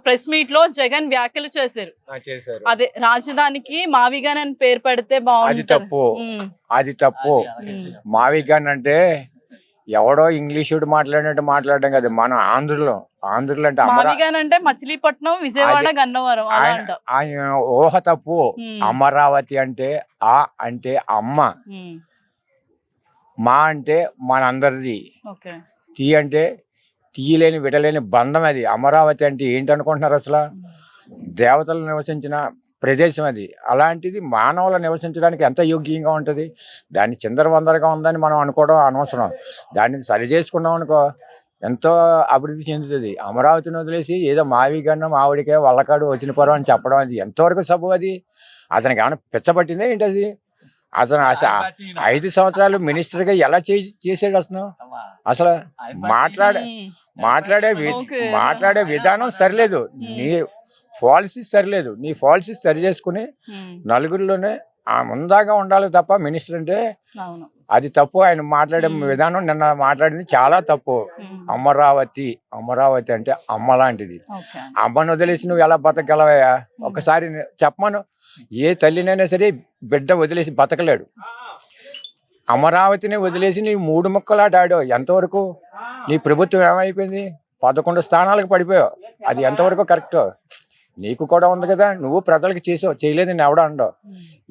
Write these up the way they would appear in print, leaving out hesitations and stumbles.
Press meet లో జగన్ వ్యాఖ్యలు చేశారు. అదే రాజధానికి మావిగాన్ అని పేరు పెడితే అది బాగుంటుంది. తప్పు, అది తప్పు. మావిగాన్ అంటే ఎవడో ఇంగ్లీషుడు మాట్లాడినట్టు మాట్లాడడం కదా. మనం ఆంధ్రలో అంటే మావిగాన్ అంటే మచిలీపట్నం, విజయవాడ, గన్నవరం అలా అంట. ఆయన ఊహ తప్పు. అమరావతి అంటే ఆ అంటే అమ్మ, మా అంటే మనందరిది, తీ అంటే తీయలేని విడలేని బంధం. అది అమరావతి అంటే ఏంటనుకుంటున్నారు అసలు? దేవతలు నివసించిన ప్రదేశం అది. అలాంటిది మానవులు నివసించడానికి ఎంత యోగ్యంగా ఉంటుంది? దాన్ని చిందరవందరగా ఉందని మనం అనుకోవడం అనవసరం. దాన్ని సరి చేసుకున్నాం అనుకో ఎంతో అభివృద్ధి చెందుతుంది. అమరావతిని వదిలేసి ఏదో మావిగన్న మావిడికే వల్లకాడు వచ్చిన పొరం అని చెప్పడం అది ఎంతవరకు సబు? అది అతనికి ఏమైనా పిచ్చబట్టిందే ఏంటి? అది అతను 5 సంవత్సరాలు మినిస్టర్గా ఎలా చేసాడు అసలు మాట్లాడే విధానం సరిలేదు. నీ పాలసీస్ సరిలేదు. నీ పాలసీస్ సరి చేసుకుని నలుగురిలోనే ముందాగా ఉండాలి తప్ప మినిస్టర్ అంటే అది తప్పు. ఆయన మాట్లాడే విధానం నిన్న మాట్లాడింది చాలా తప్పు. అమరావతి అంటే అమ్మ లాంటిది. అమ్మను వదిలేసి నువ్వు ఎలా బతకగలవయ్యా? ఒకసారి చెప్పమను. ఏ తల్లినైనా సరే బిడ్డ వదిలేసి బతకలేడు. అమరావతిని వదిలేసి నీ 3 ముక్కలాట ఆడావు. ఎంతవరకు? నీ ప్రభుత్వం ఏమైపోయింది? 11 స్థానాలకు పడిపోయావు. అది ఎంతవరకు కరెక్ట్? నీకు కూడా ఉంది కదా, నువ్వు ప్రజలకు చేసావు. చేయలేదు నేను ఎవడో అండవు.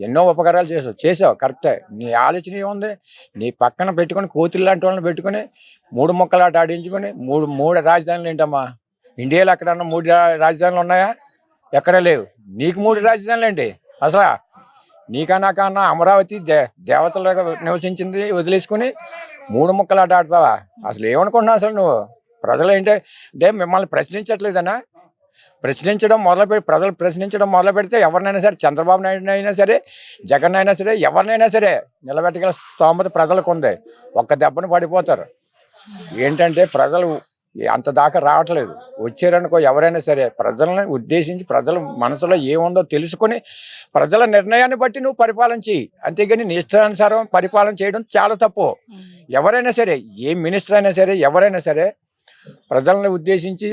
ఎన్నో ఉపకారాలు చేసావు కరెక్టే. నీ ఆలోచన ఏముంది? నీ పక్కన పెట్టుకుని కోతులు లాంటి వాళ్ళని పెట్టుకుని 3 ముక్కలాట ఆడించుకొని మూడు రాజధానులు ఏంటమ్మా? ఇండియాలో ఎక్కడన్నా 3 రాజధానులు ఉన్నాయా? ఎక్కడ లేవు. నీకు 3 రాజధానులు ఏంటి అసలు? నీకన్నా అమరావతి దేవతలుగా నివసించింది వదిలేసుకుని 3 ముక్కలాట ఆడతావా? అసలు ఏమనుకుంటున్నావు అసలు నువ్వు? ప్రజలు అంటే మిమ్మల్ని ప్రశ్నించట్లేదన్నా? ప్రజలు ప్రశ్నించడం మొదలు పెడితే ఎవరినైనా సరే, చంద్రబాబు నాయుడు అయినా సరే, జగన్ అయినా సరే, ఎవరినైనా సరే నిలబెట్టగల స్తోమత ప్రజలకు ఉంది. ఒక్క దెబ్బను పడిపోతారు. ఏంటంటే ప్రజలు అంత దాకా రావట్లేదు. వచ్చారనుకో ఎవరైనా సరే ప్రజలను ఉద్దేశించి ప్రజల మనసులో ఏముందో తెలుసుకుని ప్రజల నిర్ణయాన్ని బట్టి నువ్వు పరిపాలన చేయి. అంతేగాని నీ ఇష్టానుసారం పరిపాలన చేయడం చాలా తప్పు. ఎవరైనా సరే, ఏ మినిస్టర్ అయినా సరే, ఎవరైనా సరే ప్రజలను ఉద్దేశించి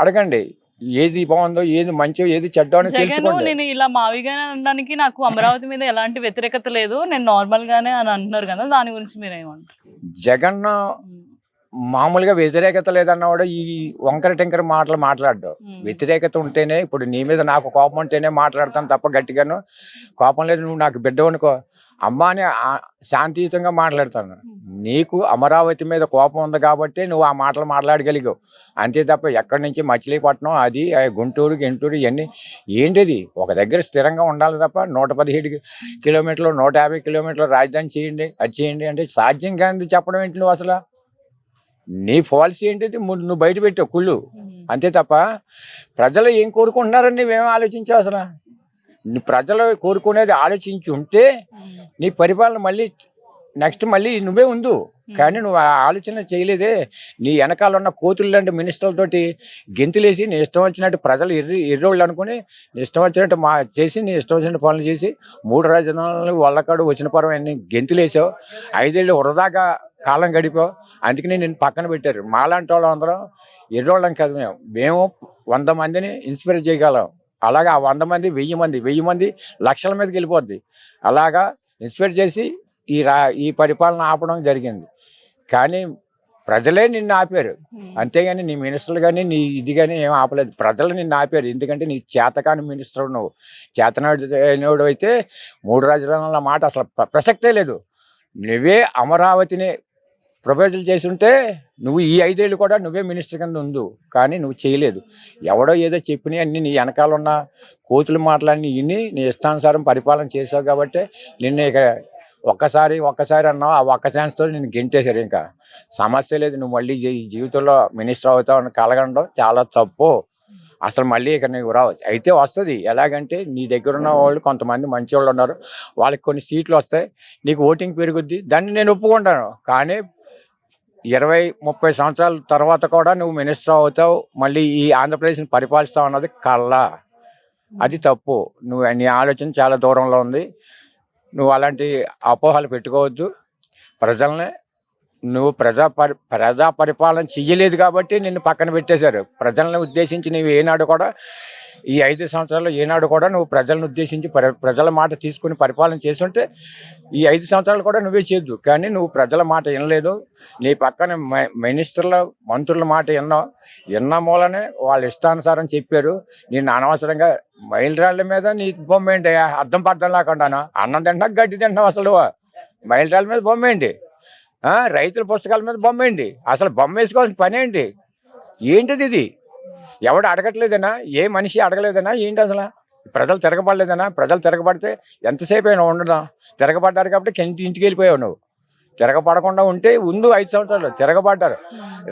అడగండి. ఏది బాగుందో, ఏది మంచో, ఏది చెడ్డో అని తెలుసుకోండి. నేను ఇలా మావిగానే అనడానికి నాకు అమరావతి మీద ఎలాంటి వ్యతిరేకత లేదు, నేను నార్మల్ గానే అని అంటున్నారు కదా, దాని గురించి మీరు ఏమంటారు? జగన్ మామూలుగా వ్యతిరేకత లేదన్నవాడు ఈ వంకర టెంకర మాటలు మాట్లాడ్డావు. వ్యతిరేకత ఉంటేనే, ఇప్పుడు నీ మీద నాకు కోపం ఉంటేనే మాట్లాడతాను తప్ప గట్టిగాను. కోపం లేదు, నువ్వు నాకు బిడ్డ అనుకో అమ్మ అని శాంతియుతంగా మాట్లాడతాను. నీకు అమరావతి మీద కోపం ఉంది కాబట్టి నువ్వు ఆ మాటలు మాట్లాడగలిగావు. అంతే తప్ప ఎక్కడి నుంచి మచిలీపట్నం, అది గుంటూరు ఇవన్నీ ఏంటిది? ఒక దగ్గర స్థిరంగా ఉండాలి తప్ప 117 కిలోమీటర్లు 150 కిలోమీటర్లు రాజధాని చేయండి, అది చేయండి అంటే సాధ్యం కానిది చెప్పడం ఏంటి నువ్వు అసలు? నీ పాలసీ ఏంటిది? నువ్వు బయట పెట్టావు కుళ్ళు. అంతే తప్ప ప్రజలు ఏం కోరుకుంటున్నారని నువ్వేం ఆలోచించావు అసలు? నీ ప్రజలు కోరుకునేది ఆలోచించి ఉంటే నీ పరిపాలన మళ్ళీ నువ్వే ఉండు. కానీ నువ్వు ఆ ఆలోచన చేయలేదే. నీ వెనకాల ఉన్న కోతులు లాంటి మినిస్టర్లతోటి గెంతులేసి నీ ఇష్టం వచ్చినట్టు ప్రజలు ఎర్రోళ్ళు అనుకుని నీ ఇష్టం వచ్చినట్టు నీ ఇష్టం వచ్చినట్టు పనులు చేసి 3 రాజధానులు వల్లకాడు వచ్చిన పరం అన్ని గెంతులేసావు. 5 ఏళ్ళు వృధాగా కాలం గడిపావు. అందుకని నేను పక్కన పెట్టారు. మాలాంటి వాళ్ళు అందరం ఎర్రోళ్ళం కాదు. మేము 100 మందిని ఇన్స్పైర్ చేయగలం. అలాగా 100 మంది 1000 మంది లక్షల మీదకి వెళ్ళిపోద్ది. అలాగా ఇన్స్పైర్ చేసి ఈ పరిపాలన ఆపడం జరిగింది. కానీ ప్రజలే నిన్ను ఆపారు. అంతేగాని నీ మినిస్టర్లు కానీ నీ ఇది కానీ ఏం ఆపలేదు. ప్రజలు నిన్ను ఆపారు. ఎందుకంటే నీ చేతకాని మినిస్టర్, నువ్వు చేతనాడు అయితే 3 రాజధానుల మాట అసలు ప్రసక్తే లేదు. నువ్వే అమరావతిని ప్రపోజల్ చేసి ఉంటే నువ్వు ఈ 5 ఏళ్ళు కూడా నువ్వే మినిస్టర్ కింద ఉండు. కానీ నువ్వు చేయలేదు. ఎవడో ఏదో చెప్పినాయి అన్నీ నీ వెనకాల ఉన్న కోతులు మాటలన్నీ విని నీ ఇష్టానుసారం పరిపాలన చేసావు కాబట్టి నిన్ను ఇక ఒక్కసారి అన్నావు. ఆ ఒక్క ఛాన్స్తో నేను గెంటేశారు. ఇంకా సమస్య లేదు. నువ్వు మళ్ళీ జీవితంలో మినిస్టర్ అవుతావు అని కలగడం చాలా తప్పు. అసలు మళ్ళీ ఇక్కడ నువ్వు రావు. అయితే వస్తుంది. ఎలాగంటే నీ దగ్గర ఉన్న వాళ్ళు కొంతమంది మంచి వాళ్ళు ఉన్నారు. వాళ్ళకి కొన్ని సీట్లు వస్తాయి, నీకు ఓటింగ్ పెరుగుద్ది. దాన్ని నేను ఒప్పుకుంటాను. కానీ 20-30 సంవత్సరాల తర్వాత కూడా నువ్వు మినిస్టర్ అవుతావు, మళ్ళీ ఈ ఆంధ్రప్రదేశ్ని పరిపాలిస్తావు అన్నది కల్లా. అది తప్పు. నీ ఆలోచన చాలా దూరంలో ఉంది. నువ్వు అలాంటి అపోహలు పెట్టుకోవద్దు. ప్రజల్ని నువ్వు ప్రజా పరిపాలన చెయ్యలేదు కాబట్టి నిన్ను పక్కన పెట్టేశారు. ప్రజలను ఉద్దేశించి నువ్వు ఏనాడు కూడా ఈ 5 సంవత్సరాల్లో ఏనాడు కూడా నువ్వు ప్రజలను ఉద్దేశించి ప్రజల మాట తీసుకుని పరిపాలన చేస్తుంటే ఈ 5 సంవత్సరాలు కూడా నువ్వే చేద్దు. కానీ నువ్వు ప్రజల మాట వినలేదు. నీ పక్కన మినిస్టర్ల మంత్రుల మాట విన్న మూలనే వాళ్ళు ఇష్టానుసారం చెప్పారు. నేను అనవసరంగా మైలురాళ్ళ మీద నీ బొమ్మ ఏంటి అర్థం పర్థం లేకుండాను. అన్నం తింటున్నా గడ్డి తింటున్నావు. అసలు మైలురాళ్ళ మీద బొమ్మ ఏంటి? రైతుల పుస్తకాల మీద బొమ్మ ఏంటి? అసలు బొమ్మ వేసుకోవాల్సిన పని ఏంటి? ఏంటిది ఇది? ఎవడు అడగట్లేదనా? ఏ మనిషి అడగలేదనా? ఏంటి అసలు? ప్రజలు తిరగబడలేదనా? ప్రజలు తిరగబడితే ఎంతసేపు అయినా ఉండదా? తిరగబడ్డారు కాబట్టి ఇంటికి వెళ్ళిపోయావు నువ్వు. తిరగబడకుండా ఉంటే ముందు 5 సంవత్సరాలు తిరగబడ్డారు.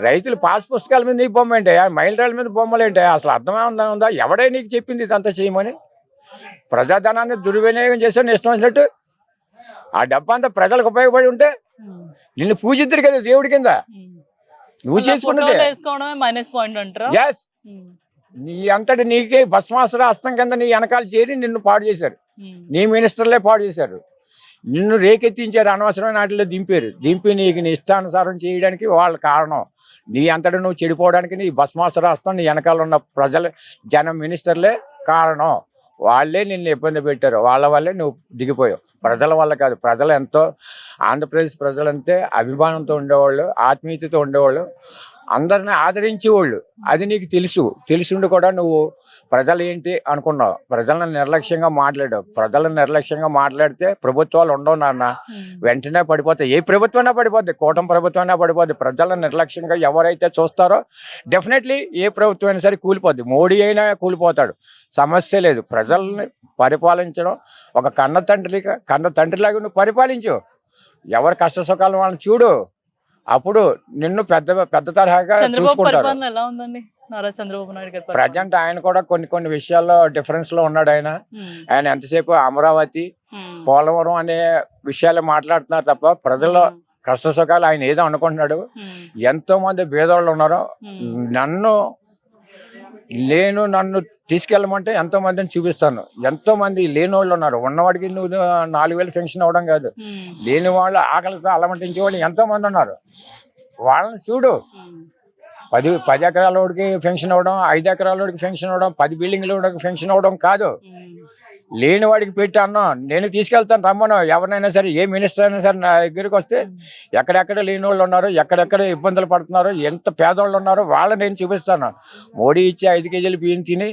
రైతులు పాస్ పుస్తకాల మీద నీకు బొమ్మ ఏంటి? మైలురాళ్ళ మీద బొమ్మలు ఏంటి? అసలు అర్థమే ఉందా? ఎవడే నీకు చెప్పింది ఇదంతా చేయమని? ప్రజాధనాన్ని దుర్వినియోగం చేసావు ఇష్టం వచ్చినట్టు. ఆ డబ్బు అంతా ప్రజలకు ఉపయోగపడి ఉంటే నిన్ను పూజిద్దరు కదా దేవుడి కింద. నువ్వు చేసుకున్నదే మైనస్ పాయింట్ అంటారా? ఎస్. నీ అంతటి నీకే భస్మాసుర హస్తం కింద నీ వెనకాల చేరి నిన్ను పాడు చేశారు. నీ మినిస్టర్లే పాడు చేశారు. నిన్ను రేకెత్తించారు. అనవసరమైన వాటిలో దింపి నీకు నీ ఇష్టానుసారం చేయడానికి వాళ్ళ కారణం. నీ అంతటి నువ్వు చెడిపోవడానికి నీ భస్మాసుర హస్తం నీ వెనకాల ఉన్న జనం మినిస్టర్లే కారణం. వాళ్ళే నిన్ను ఇబ్బంది పెట్టారు. వాళ్ళ వల్లే నువ్వు దిగిపోయావు. ప్రజల వల్ల కాదు. ప్రజలు ఎంతో ఆంధ్రప్రదేశ్ ప్రజలంటే అభిమానంతో ఉండేవాళ్ళు, ఆత్మీయతతో ఉండేవాళ్ళు, అందరిని ఆదరించేవాళ్ళు. అది నీకు తెలుసుండి కూడా నువ్వు ప్రజలు ఏంటి అనుకున్నావు. ప్రజలను నిర్లక్ష్యంగా మాట్లాడావు. ప్రజలను నిర్లక్ష్యంగా మాట్లాడితే ప్రభుత్వాలు ఉండవు నాన్న. వెంటనే పడిపోతాయి. ఏ ప్రభుత్వమైనా పడిపోద్ది. కూటమి ప్రభుత్వమైనా పడిపోద్ది. ప్రజలను నిర్లక్ష్యంగా ఎవరైతే చూస్తారో డెఫినెట్లీ ఏ ప్రభుత్వం అయినా సరే కూలిపోద్ది. మోడీ అయినా కూలిపోతాడు. సమస్య లేదు. ప్రజల్ని పరిపాలించడం ఒక కన్న తండ్రిలాగా నువ్వు పరిపాలించు. ఎవరి కష్ట సుఖాలు వాళ్ళని చూడు. అప్పుడు నిన్ను పెద్ద తరహాగా చూసుకుంటారు. ఎలా ఉందండి నారా చంద్రబాబు నాయుడు గారు? ప్రజెంట్ ఆయన కూడా కొన్ని విషయాల్లో డిఫరెన్స్ లో ఉన్నాడు. ఆయన ఎంతసేపు అమరావతి, పోలవరం అనే విషయాలు మాట్లాడుతున్నారు తప్ప ప్రజల కష్ట సుఖాలు ఆయన ఏదో అనుకుంటున్నాడు. ఎంతో మంది పేదవాళ్ళు ఉన్నారు. నన్ను తీసుకెళ్ళమంటే ఎంతో మందిని చూపిస్తాను. ఎంతో మంది లేని వాళ్ళు ఉన్నారు. ఉన్నవాడికి నువ్వు 4,000 పెన్షన్ అవ్వడం కాదు. లేని వాళ్ళు ఆకలితో అలమటించే వాళ్ళు ఎంతో మంది ఉన్నారు. వాళ్ళని చూడు. 10 ఎకరాల వాడికి పెన్షన్ అవ్వడం, 5 ఎకరాల వాడికి పెన్షన్ అవ్వడం, 10 బిల్డింగ్ల వాడికి పెన్షన్ అవ్వడం కాదు. లేని వాడికి పెట్టి అన్నాం. నేను తీసుకెళ్తాను రమ్మను. ఎవరినైనా సరే, ఏ మినిస్టర్ అయినా సరే నా దగ్గరికి వస్తే ఎక్కడెక్కడ లేని వాళ్ళు ఉన్నారు, ఎక్కడెక్కడ ఇబ్బందులు పడుతున్నారు, ఎంత పేదవాళ్ళు ఉన్నారో వాళ్ళని నేను చూపిస్తాను. మోడీ ఇచ్చి 5 కేజీలు బియ్యం తిని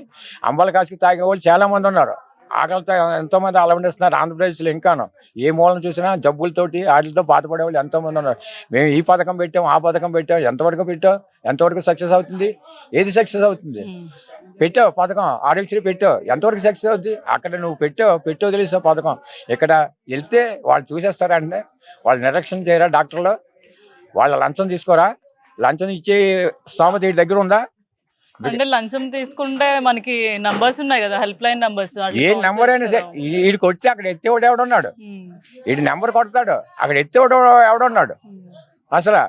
అంబల కాసుకు తాగే వాళ్ళు చాలామంది ఉన్నారు. ఆకలితో ఎంతోమంది అలవడిస్తున్నారు ఆంధ్రప్రదేశ్లో. ఇంకాను ఏ మూలను చూసినా జబ్బులతోటి వాటితో బాధపడేవాళ్ళు ఎంతోమంది ఉన్నారు. మేము ఈ పథకం పెట్టాం, ఆ పథకం పెట్టాం. ఎంతవరకు సక్సెస్ అవుతుంది? ఏది సక్సెస్ అవుతుంది? పెట్టావు పథకం, ఆరోగ్యశ్రీ పెట్టావు. ఎంతవరకు సక్సెస్ అవుతుంది? అక్కడ నువ్వు పెట్టావు తెలిసావు పథకం. ఇక్కడ వెళ్తే వాళ్ళు చూసేస్తారా అంటే వాళ్ళు నిరీక్షణ చేయరా? డాక్టర్లు వాళ్ళ లంచం తీసుకోరా? లంచం ఇచ్చే స్తోమత వీటి దగ్గర ఉందా? అంటే లంచం తీసుకుంటే మనకి నంబర్స్ ఉన్నాయి కదా, హెల్ప్ లైన్ నంబర్స్. ఏ నెంబర్ అయినా సరే వీడికి వచ్చి అక్కడ ఎత్తేవాడు ఎవడున్నాడు? వీడి నెంబర్ కొడతాడు, అక్కడ ఎత్తేవాడు ఎవడున్నాడు? అసలు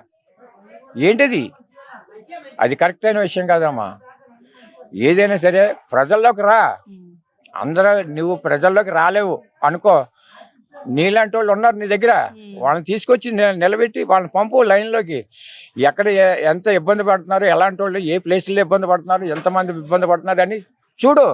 ఏంటిది? అది కరెక్ట్ అయిన విషయం కాదమ్మా. ఏదైనా సరే ప్రజల్లోకి రా. నువ్వు ప్రజల్లోకి రాలేవు అనుకో, నీలాంటి వాళ్ళు ఉన్నారు నీ దగ్గర. వాళ్ళని తీసుకొచ్చి నిలబెట్టి వాళ్ళని పంపు లైన్లోకి. ఎక్కడ ఎంత ఇబ్బంది పడుతున్నారు, ఎలాంటి వాళ్ళు ఏ ప్లేస్లో ఇబ్బంది పడుతున్నారు, ఎంతమంది ఇబ్బంది పడుతున్నారు అని చూడు.